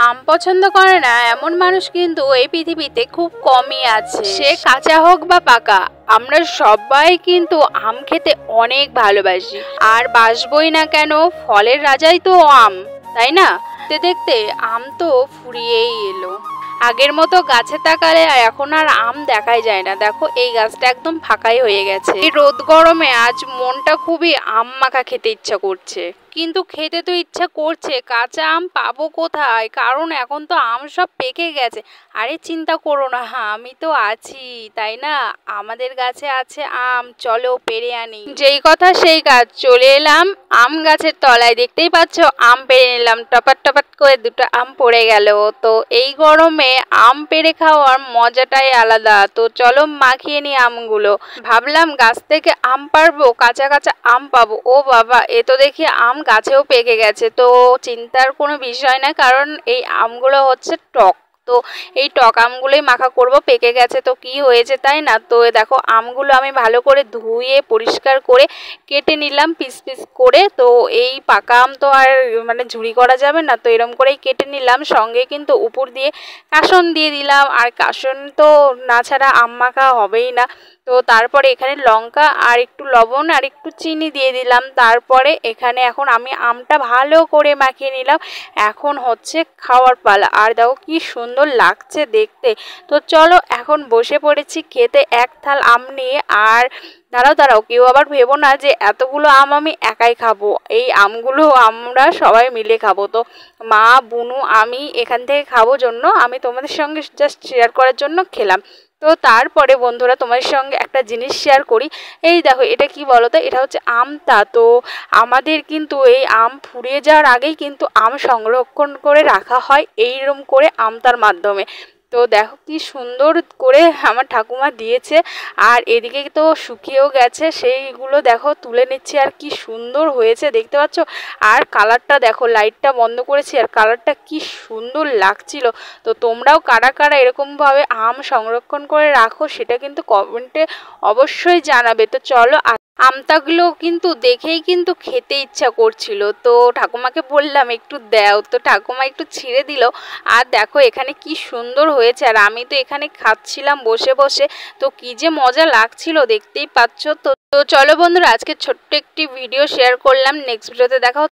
আম পছন্দ করে না এমন মানুষ কিন্তু এই পৃথিবীতে খুব কমই আছে। সে কাঁচা হোক বা পাকা, আমরা সবাই কিন্তু আম খেতে অনেক ভালোবাসি। আর বাসবই না কেন, ফলের রাজাই তো আম, তাই না? দেখতে দেখতে আম তো ফুরিয়েই এলো। আগের মতো গাছে তাকালে এখন আর আম দেখাই যায় না। দেখো এই গাছটা একদম ফাঁকাই হয়ে গেছে। এই রোদ গরমে আজ মনটা খুবই আম মাখা খেতে ইচ্ছা করছে, কিন্তু খেতে তো ইচ্ছা করছে, কাঁচা আম পাবো কোথায়? কারণ এখন তো আম সব পেকে গেছে। আরে চিন্তা করো না, আমি তো আছি, তাই না? আমাদের গাছে আছে আম, চলো পেড়ে আনি। যেই কথা সেই কাজ, চলে এলাম আম গাছের তলায়। দেখতেই পাচ্ছ আম পেড়ে নিলাম, টপাট টপাট করে দুটো আম পড়ে গেল। তো এই গরমে আম পেড়ে খাওয়ার মজাটাই আলাদা। তো চলো মাখিয়ে নি আমগুলো। ভাবলাম গাছ থেকে আম পারবো, কাঁচা কাঁচা আম পাবো। ও বাবা, এ তো দেখি আম গাছেও পেকে গেছে। তো চিন্তার কোনো বিষয় না, কারণ এই আমগুলো হচ্ছে টক। তো এই টক আমগুলোই মাখা করব। পেকে গেছে তো কি হয়েছে, তাই না? তো দেখো আমগুলো আমি ভালো করে ধুয়ে পরিষ্কার করে কেটে নিলাম পিস পিস করে। তো এই পাকা আম তো আর মানে ঝুরি করা যাবে না, তো এরকম করেই কেটে নিলাম। সঙ্গে কিন্তু উপর দিয়ে কাসন দিয়ে দিলাম, আর কাসন তো না ছাড়া আম মাখা হবেই না। তো তারপরে এখানে লঙ্কা আর একটু লবণ আর একটু চিনি দিয়ে দিলাম। তারপরে এখানে এখন আমি আমটা ভালো করে মাখিয়ে নিলাম। এখন হচ্ছে খাওয়ার পালা। আর দেখো কি সুন্দর লাগছে দেখতে। তো চলো এখন বসে পড়েছি খেতে এক থাল আম নিয়ে। আর দাঁড়াও দাঁড়াও, কেউ আবার ভেবো না যে এতগুলো আম আমি একাই খাবো। এই আমগুলো আমরা সবাই মিলে খাবো। তো মা, বুনু, আমি এখান থেকে খাবো জন্য আমি তোমাদের সঙ্গে জাস্ট শেয়ার করার জন্য খেলাম। তো তারপরে বন্ধুরা তোমাদের সঙ্গে একটা জিনিস শেয়ার করি। এই দেখো এটা কি বলো তো, এটা হচ্ছে আমতা। তো আমাদের কিন্তু এই আম ফুরিয়ে যাওয়ার আগেই কিন্তু আম সংরক্ষণ করে রাখা হয় এইরকম করে আমতার মাধ্যমে। তো দেখো কি সুন্দর করে আমার ঠাকুমা দিয়েছে। আর এদিকে তো শুকিয়েও গেছে, সেইগুলো দেখো তুলে নিচ্ছি। আর কি সুন্দর হয়েছে দেখতে পাচ্ছ। আর কালারটা দেখো, লাইটটা বন্ধ করেছি আর কালারটা কি সুন্দর লাগছিল। তো তোমরাও কারা কারা এরকমভাবে আম সংরক্ষণ করে রাখো সেটা কিন্তু কমেন্টে অবশ্যই জানাবে। তো চলো, আমতাগুলো কিন্তু দেখেই কিন্তু খেতে ইচ্ছা করছিল। তো ঠাকুমাকে বললাম একটু দাও, তো ঠাকুমা একটু ছিঁড়ে দিল। আর দেখো এখানে কি সুন্দর হয়েছে, আর আমি তো এখানে খাচ্ছিলাম বসে বসে। তো কি যে মজা লাগছিল দেখতেই পাচ্ছ। তো চলো বন্ধুরা, আজকে ছোট্ট একটি ভিডিও শেয়ার করলাম। নেক্সট ভিডিওতে দেখা